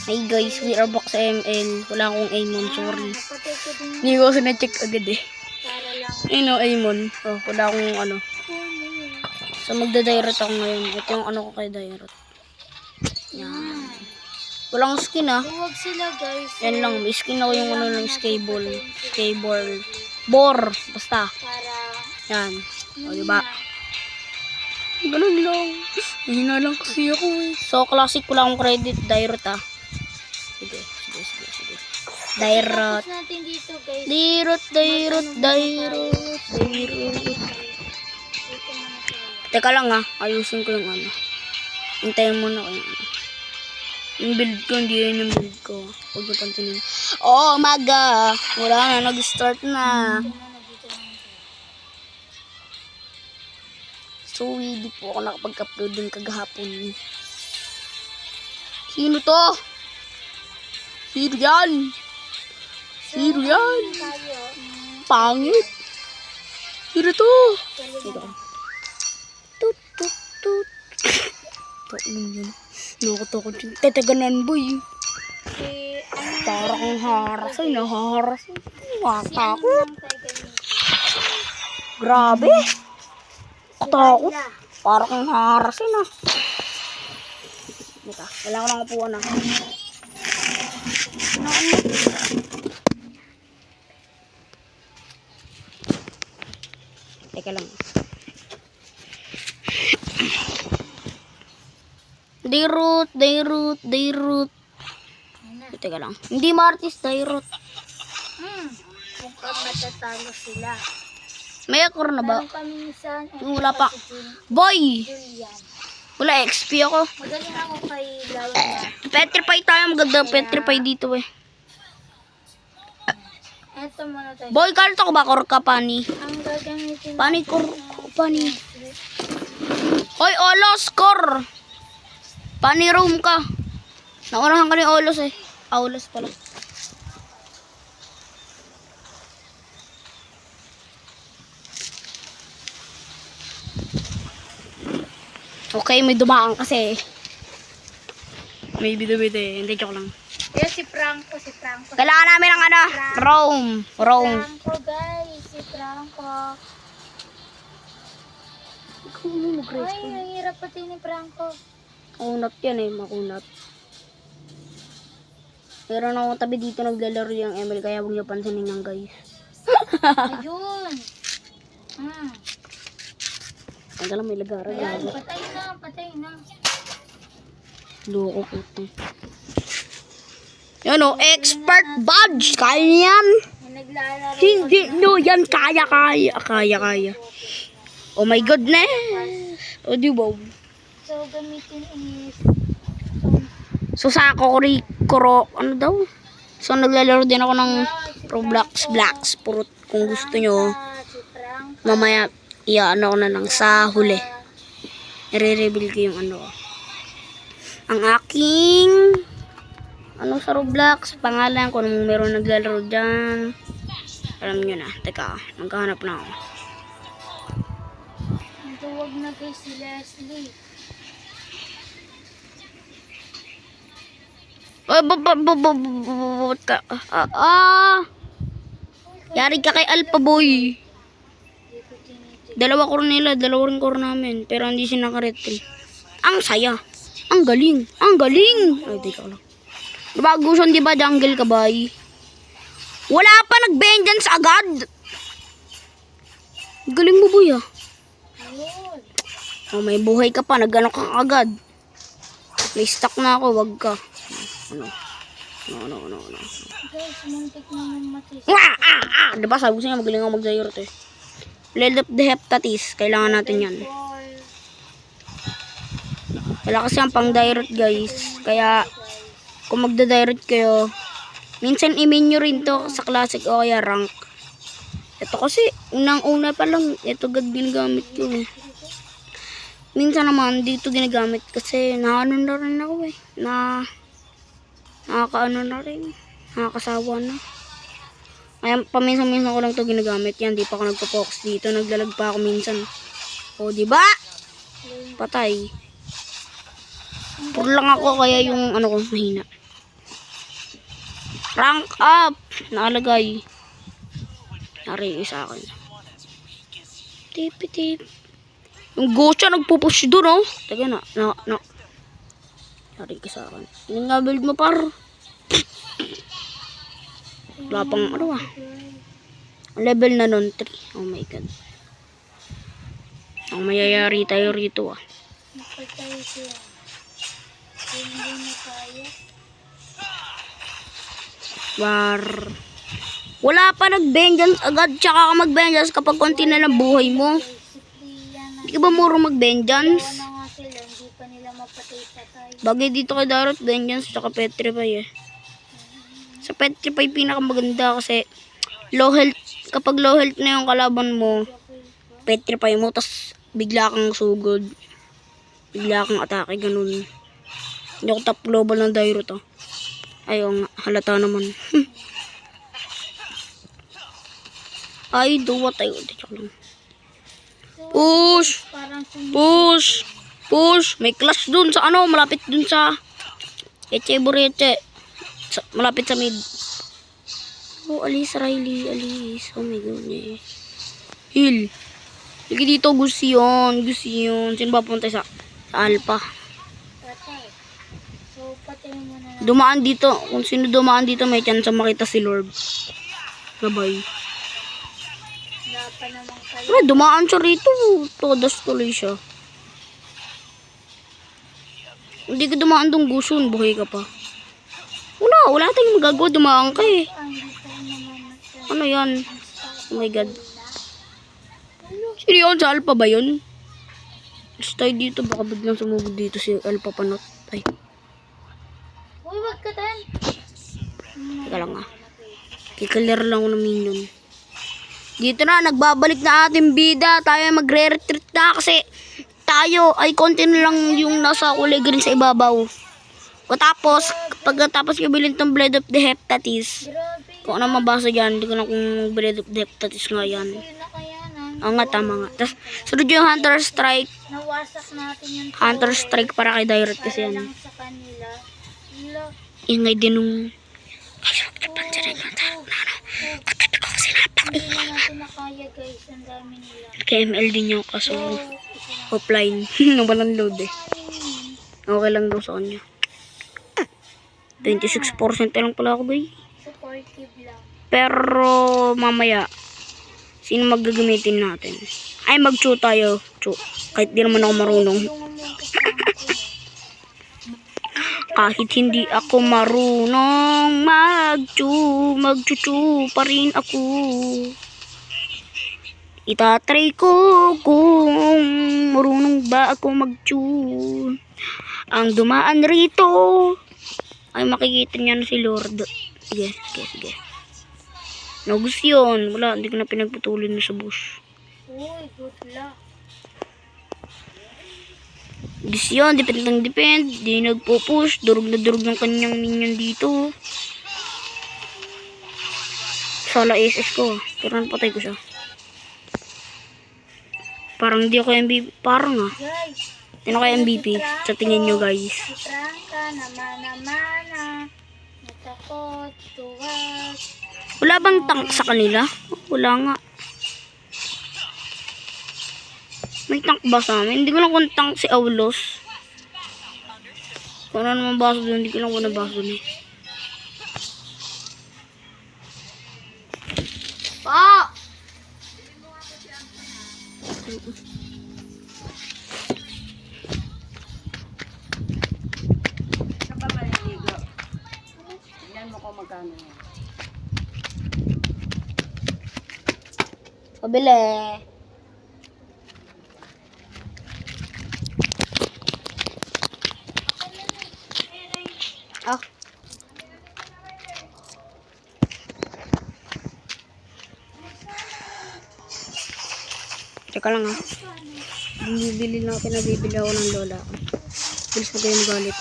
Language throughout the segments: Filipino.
Hey guys, we are back sa ML. Wala akong Amon, sorry. Hindi ko kasi na-check agad eh. Amon. Oh, wala akong ano. So magda-direct ako ngayon. Ito yung ano ko kay direct. Yan. Walang skin ah. Huwag sila guys. Yan lang, may skin ako yung ano ng skateboard. Bor, basta. Yan. O diba? Ganun lang. Mahina lang kasi ako eh. So classic ko lang akong credit. Direct ah. Sige. Direct. natin dito guys. Direct. Teka lang ah. Ayusin ko yung ano. Hintayin mo na ko yung ano. Yung build ko, hindi yun yung build ko. Huwag mo pantinin. Oh, maga. Wala na, nag-start na. So, hindi po ako nakapag-upload din kagahapon. Sino to? Sino yan? Pangit. Sino to? Tut. Taon yun. Nakatakot yun. Tetaganan boy. Para kang haras ay nahaharas. Matakot. Grabe. Katakot. Para kang haras ay na. Wala ko lang upuan na. Teka lang. Dairut. Teka lang. Hindi Martis, Dairut. Mukhang matatalo sila. May akor na ba? Meron kami isang Wala pa. Boy! Julian. Wala, XP ako. Magaling ako kay Lawan. Petrify tayo. Maganda petrify dito eh. Eto muna tayo. Boy, kalto ko ba? Korka pani. Ang gagamitin Pani, pani. Hoy, Olos, kor! Pani room ka. Nakunahan ka ni Olos eh. Olos pala. Okay, may dumaan kasi. May bida-bida eh. Hindi, joke lang. Kaya si Franco. Kailangan namin ng ano, Rome. Franco guys, si Franco. Ay, nahihirap pati ni Franco. Makunat yan eh, makunat. Meron akong tabi dito naglalaro yung ML, kaya huwag niyo pansinin yan guys. Ayun. Ang galang may lagara. Ayan, patay na. Loko po ito. Yan o, expert badge. Kaya yan. Naglalaro. Hindi, no, yan kaya. Oh my goodness. O diba? So, gamitin is... So sa ako, ano daw? So naglalaro din ako ng Roblox Blacks. Purot kung gusto nyo. Si Franco. Mamaya, ano ko na lang sa huli. I-reveal ko yung ano. Ang aking ano sa Roblox, pangalan ko nung meron naglalaro dyan. Alam nyo na. Teka, magkahanap na ako. Tuwag na kay si Leslie. Yari ka kay Alpha Boy. Dalawa rin core namin. Pero hindi siya nakaretrieve. Ang saya. Ang galing. Ay, teka lang. Nabagusan diba jungle ka ba? Wala pa nag-vengeance agad. Galing mo boy ah. Ayun. Oh, may buhay ka pa. Nag-ano ka agad. May stock na ako. Wag ka. Ano? No. Guys, muntik na mamatay. Diba sabi ko sa'yo magaling ako mag-direct eh. Lead up the heptatis. Kailangan natin yan. Wala kasi ang pang direct guys. Kaya kung magda-direct kayo, minsan i-main nyo rin to sa classic o kaya rank. Ito kasi unang-una pa lang. Ito agad ginagamit ko eh. Minsan naman dito ginagamit kasi naano na rin ako eh. Nakakaano na rin. Nakakasawa na. Kaya paminsan-minsan ko lang to ginagamit. Yan, di pa ako nagpo-focus dito. Naglalag pa ako minsan. O, diba? Patay. Puro lang ako kaya yung ano ko mahina. Rank up! Nakalagay. Nari sa akin. Tip. Yung Gocha nagpupush doon, oh. Taga na. Nari ka sa akin. Yung nga build mo, par. Wala pang ano ah. Level na nun, 3. Oh my god. Ang mayayari tayo rito ah. Napatay siya. Hindi na kaya. Wala pa nag-vengeance agad, tsaka ka mag-vengeance kapag konti na lang buhay mo. Si Priya na. Hindi ka ba muro mag-vengeance? Wala nga sila. Hindi pa nila mapatay-patay. Bagay dito kay Darot, vengeance tsaka petrify eh. Sa petrify pinakamaganda kasi low health, kapag low health na yung kalaban mo, petrify mo, tas bigla kang sugod. Bigla kang atake, ganun. Hindi ako top global ng Darot ah. Ayaw nga, halata naman. I do what I want. Push! Parang Push! May clash dun sa ano, malapit dun sa Echeburete. Malapit sa mid. Oh, alis, Riley, alis. Oh my goodness. Heal. Lagi dito, Gusion. Sino ba punta sa Alpha? patay. So, patay mo na lang. Dumaan dito. Kung sino dumaan dito, may chance makita si Lord. Gabay. Wala pa naman kayo. Pero dumaan siya rito. Todas tuloy siya. Hindi ka dumaan dong Gusion. Buhay ka pa. Wala tayong magagawa. Dumaan ka eh. Hindi pa naman nasa. Ano yan? Oh my god. Sino yun? Sa Alpha ba yun? Let's tayo dito. Baka biglang sumugod dito si Alpha Panot. Ay, Uy, wag ka tan. teka lang ah. Kikalir lang ako ng minion. Dito na, nagbabalik na ating bida. Tayo ay magre-retreat na kasi tayo ay konti na lang yung nasa kulay green sa ibabaw. Pagkatapos kabilin tong Blade of the Heptatis. Grabe. Kung ano mabasa dyan, hindi ko na kung Blade of the Heptatis nga yan. Yun na kaya na. Oo nga, tama nga. Tapos, sunod yung Hunter Strike. Nawasak natin yung Hunter Strike para kay Direct kasi para yan. lang sa kanila. Hila. Ingay din nung... Hindi na natin nakaya guys. Ang dami nila. KML din yung kaso Oh, offline. Walang load eh. Okay lang daw sa kanya. 26% lang pala ako guys. supportive lang. Pero mamaya, sino magagamitin natin? Ay, mag-chew tayo. Chew. Kahit di naman ako marunong. Tulungan mo yung kasama ko. Kahit hindi ako marunong mag-chew pa rin ako. Itatry ko kung marunong ba ako mag-chew. Ang dumaan rito ay makikita niya na si Lord. Sige. Nagus yun. Wala, hindi ko na pinagputulin na sa bush. Uy, good luck. Gis yun, depend. Di nagpo-push. Durog na durog ng kanyang minion dito. Sala SS ko. Pero napatay ko siya. Parang di ako MVP. Parang ah. Guys, Sino kaya MVP? Sa tingin nyo guys. si Franca, namana, natakot, tuwag. Wala bang tank sa kanila? Wala nga. May tank ba sa amin? Hindi ko lang kung tank si Aulos. Kung ano naman baso doon, hindi ko lang kung nabaso doon eh. Pa! Pabili. Ah. Teka lang ah. Bibili na ako, nabibili ako ng lola ko. Bilis na kayo magalit.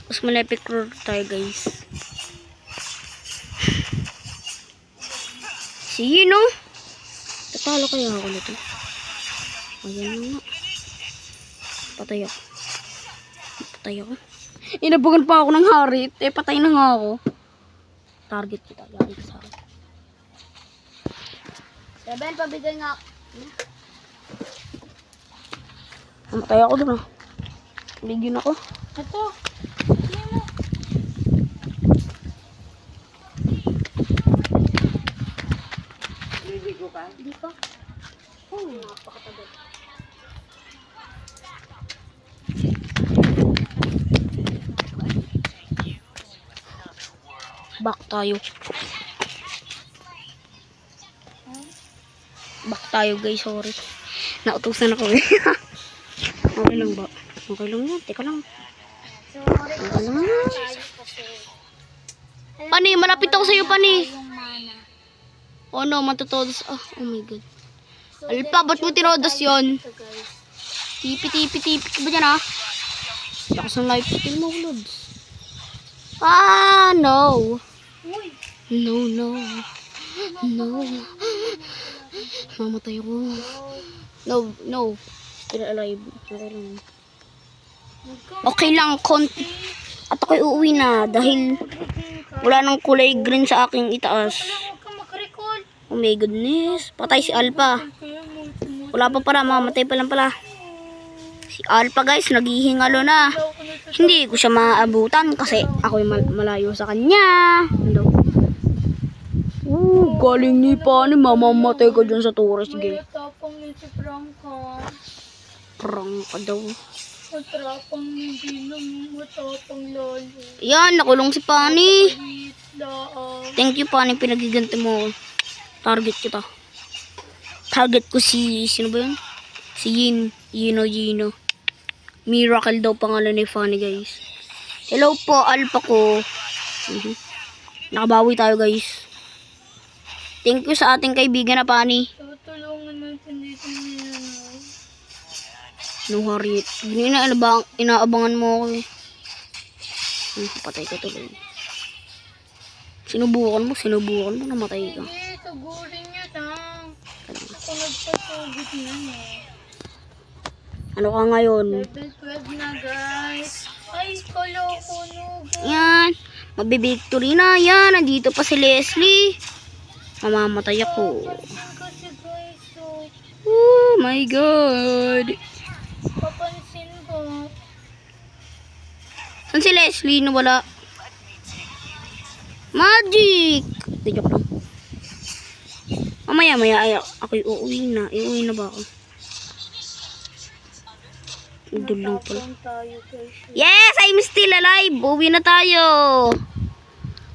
Mas malapit roar tayo guys. Sino? Tatalo kaya ako nito. Ayan na nga. Patay ako. Inabugan pa ako ng harit. Eh, patay na nga ako. Target kita. Lagi ka sa akin. Seven, pabigay nga. Namatay ako dun ah. Ligyan ako. Ito. Tingnan mo. Liligo ka? Hindi pa. Oh, napakatagal. Back tayo. Back tayo guys, sorry. Nautusan ako eh. Okay lang ba? Okay lang yan. Teka lang. Sorry. Okay lang yan. Tayo kasi. Pani, malapit ako sa'yo, Pani. Yung mana. Oh no, matutodos. Oh my god. So, Alpa, ba't mo tinodos yun? ito guys. Tipi ka ba dyan ah? Lakas ng life steal mo, Lods. Ah, no. Uy. No. Mamatay ako. No. Still alive. Okay lang. Okay lang, at ako'y uuwi na dahil wala nang kulay green sa aking itaas. Huwag kang mag-record. Oh my goodness. Patay si Alpha. Wala pa pala, mamatay pa lang pala. Si Alpha guys, naghihingalo na. Hindi ko siya maaabutan kasi ako'y malayo sa kanya. Hello. Galing ni Pani, mamamatay ka dyan sa Torres May game. tapang ni si Franca. Prang ka daw. Matrapang hindi na matapang lalo. Yan, nakulong si Pani. Wait lang. Thank you Pani, pinagiganti mo. Target kita. Target ko sino ba yun? Si Gino. Miracle daw pangalan ni Fanny guys. Hello po, Alpha ko. Nakabawi tayo guys. Thank you sa ating kaibigan na Pani. Tutulungan natin dito niya. No harit. Inaabangan mo ako eh. Patay ka tuloy. Sinubukan mo, namatay ka. Hindi, sugurin niya lang. Ako nagpasugit na eh. Ano ka ngayon? Level 12 na guys. Ay, kaloko no guys. Yan. Mabibictory na. Yan. Nandito pa si Leslie. Mamamatay ako. Papansin kasi guys. So, Oh my god. papansin ko. Saan si Leslie? Nawala. Magic! Di, joke lang. Mamaya ay ako'y uuwi na. Iuwi na ba ako? Idol lang pala. Matapang tayo guys. Yes! I'm still alive! Uwi na tayo!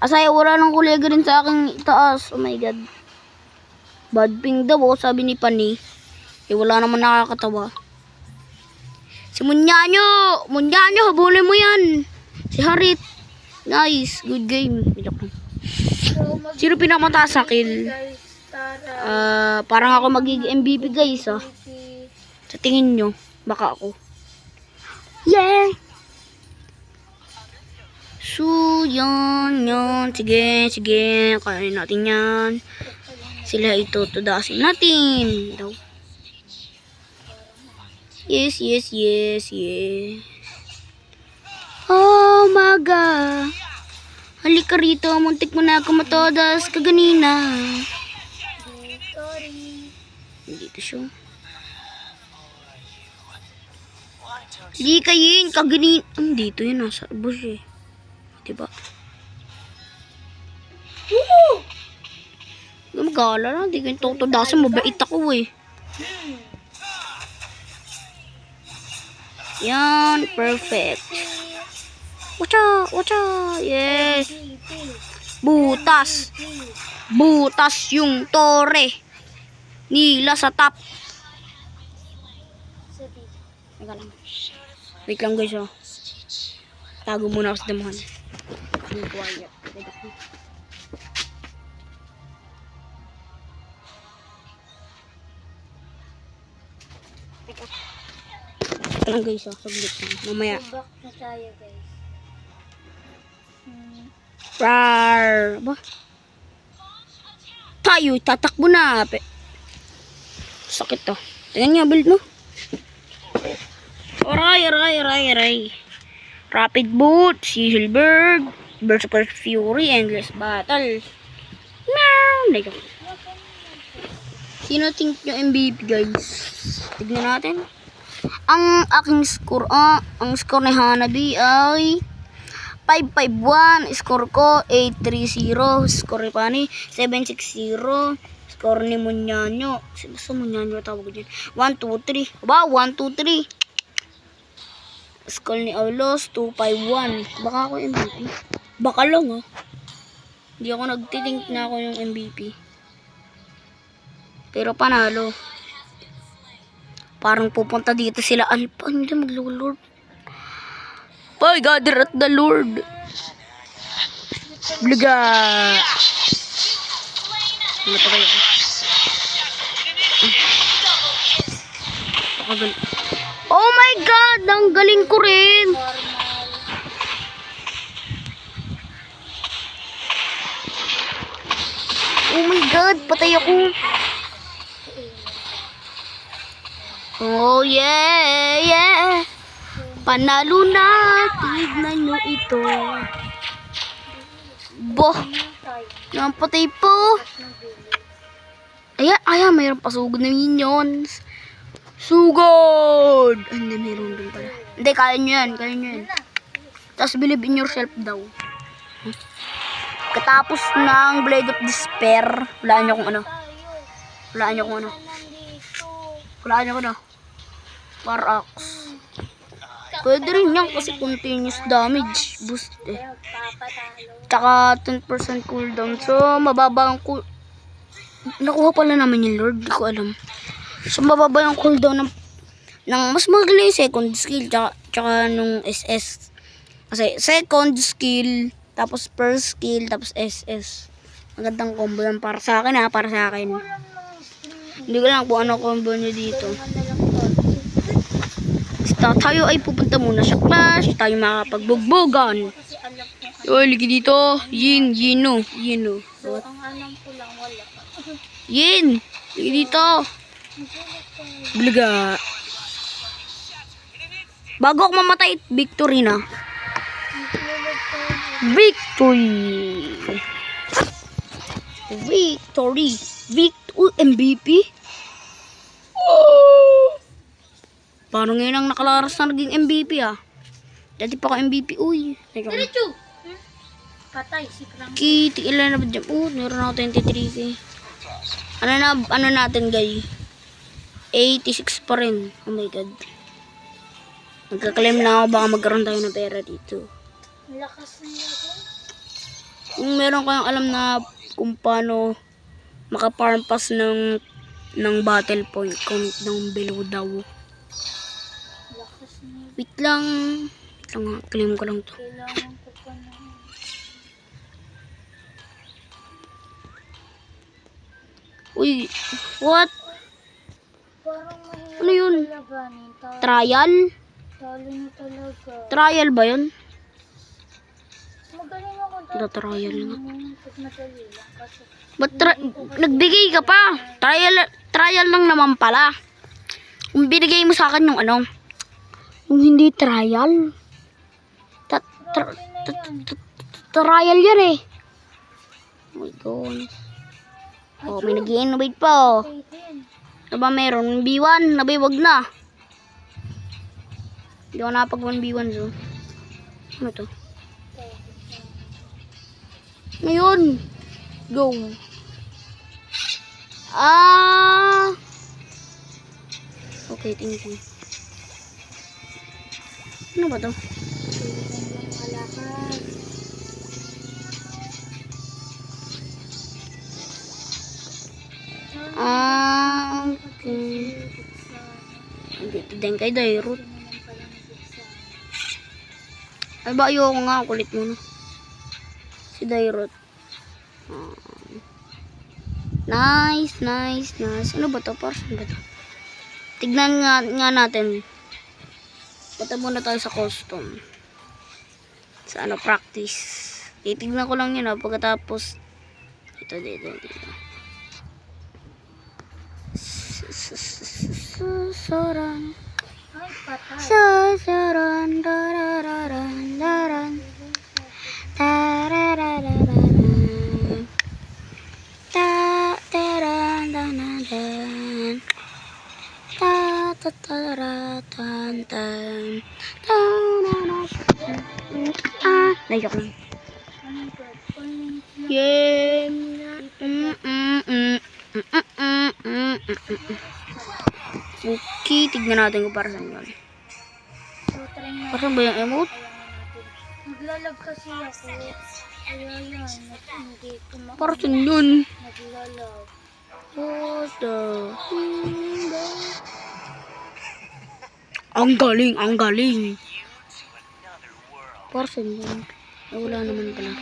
Asaya wala ng kulega rin sa aking itaas. Oh my god. Bad ping daw, oh, sabi ni Pani. Eh wala naman nakakatawa. Si Munyanyo! Munyanyo, habulin mo yan! Si Harit. Nice. Good game. Joke lang. So, Sino pinakamataas sa kill? guys, tara. Parang ako magiging MVP guys ah. Sa tingin nyo, baka ako. Yeah! So, yan. Sige. Kainin natin yan. Sila itutudasin natin. Daw. Yes. Oh my god. Halika rito. Muntik mo na ako matodas kaganina. Sorry. Dito siya. Di kayin, kaganin. Dito yun, nasa bush eh. Diba? Woo! Magala lang, di kayo tutudasan, mabait ako eh. Yan, perfect. Wacha, yes. Butas yung tore nila sa top. Teka lang. Wait lang guys oh. Tago muna ako sa damuhan. Yung quiet. Teka lang guys oh. Saglit lang. Mamaya. Back na tayo guys. Rar. Ba? Tayo, tatakbo na. Sakit to. Tingnan niya, build mo. Aray. Rapid Boot, Sizzlebird, Berserker Fury, Endless Battle. Meow! Sino think nyo MVP guys? Tignan natin. Ang aking score, ang score ni Hanabi ay 551. Score ko 830. Score ni Pani 760. Score ni Munyanyo. Basta Munyanyo tawag ko dyan. 123. Aba, 123. Score ni Aulos 251. Baka ako MVP. Baka lang Hindi ako nagtitink na ako yung MVP. Pero panalo. Parang pupunta dito sila Alpha. Hindi maglulord. By God, at the Lord. Bliga. Ano pa kayo? Oh my God! Ang galing ko rin! Oh my God! Patay ako! Oh yeah! Yeah! Panalo na! Tignan nyo ito! Boh! Napatay po! Ayan, mayroon pa sugod na minions! Sugod! Hindi, meron din pala. Hindi, kaya nyo yan. Tapos believe in yourself daw. Katapos ng Blade of Despair, walaan nyo kung ano. War Axe. Pwede rin yan kasi continuous damage boost Tsaka 10% cooldown. So, mababa ang nakuha pala naman yung Lord. Di ko alam. So, mababa yung cooldown ng mas magaling second skill tsaka nung SS. Kasi second skill, tapos first skill, tapos SS. Magandang combo yan para sa akin para sa akin. Hindi ko lang kung ano combo nyo dito. Basta tayo ay pupunta muna sa clash. Tayo makapagbugbuggan. Ligi dito. Yino. What? Ang alam ko lang wala. Yin! Ligi dito. Bliga. Bago ako mamatay, victory na. Victory. MVP? Oh! Parang ngayon ang nakalaras na naging MVP Dati pa ako MVP. Uy. Diretso! Patay, si Krang. Ilan na ba dyan? Meron ako 23. Ano natin guys? 86 pa rin. Oh my God. Magka-claim na ako. Baka magkaroon tayo ng pera dito. Lakas na ako. Kung meron kayong alam na kung paano maka-farm pass ng battle point count ng below daw. Lakas na. Wait lang. Claim ko lang to. Kailangan ko pa na. Uy, what? Parang mahirap Ano yun? labanin. Trial? Talo na talaga. Trial ba yun? Magaling ako dati. Trial nga. Pag madali lang kasi. Ba't nagbigay ka pa? Trial lang naman pala. Kung binigay mo sa akin yung yung hindi trial. Trial yan eh. Oh my God. Oh, may nag-i-innovate pa Ano ba meron? B1? Nabay, wag na. Hindi ako napag 1v1 so. Ano to? Ngayon. Go. Okay, thank you. Ano ba to? Okay. Dito din kay Dairut. Ay ba ayoko nga, kulit mo na. Si Dairut. Nice. Ano ba to? Parang ba to? Tignan nga natin. Punta muna tayo sa custom. Sa practice. Titignan ko lang yun pagkatapos. Dito. Susuran. Ay, patay. Susuran. Darararan. Ay, joke lang. Anong purple link lang? Yeah. Okay, tignan natin kung para saan yun. So, try natin. Para saan ba yung emote? Naglalag kasi ako. Kaya yan, hindi ko Para saan yun? naglalag. What the... Ang galing, ang galing. Para saan yun? Ay, wala naman pala.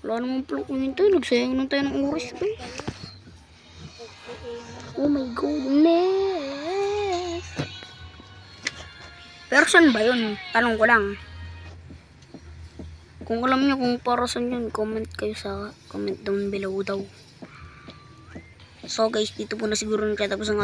Wala naman pala kumintay. Nagsayang lang tayo ng oras. Guys. Oh my goodness. Pero saan ba yun? Tanong ko lang. Kung alam niyo kung para saan yun, comment kayo sa comment down below daw. So guys, dito po na siguro nakatapos ang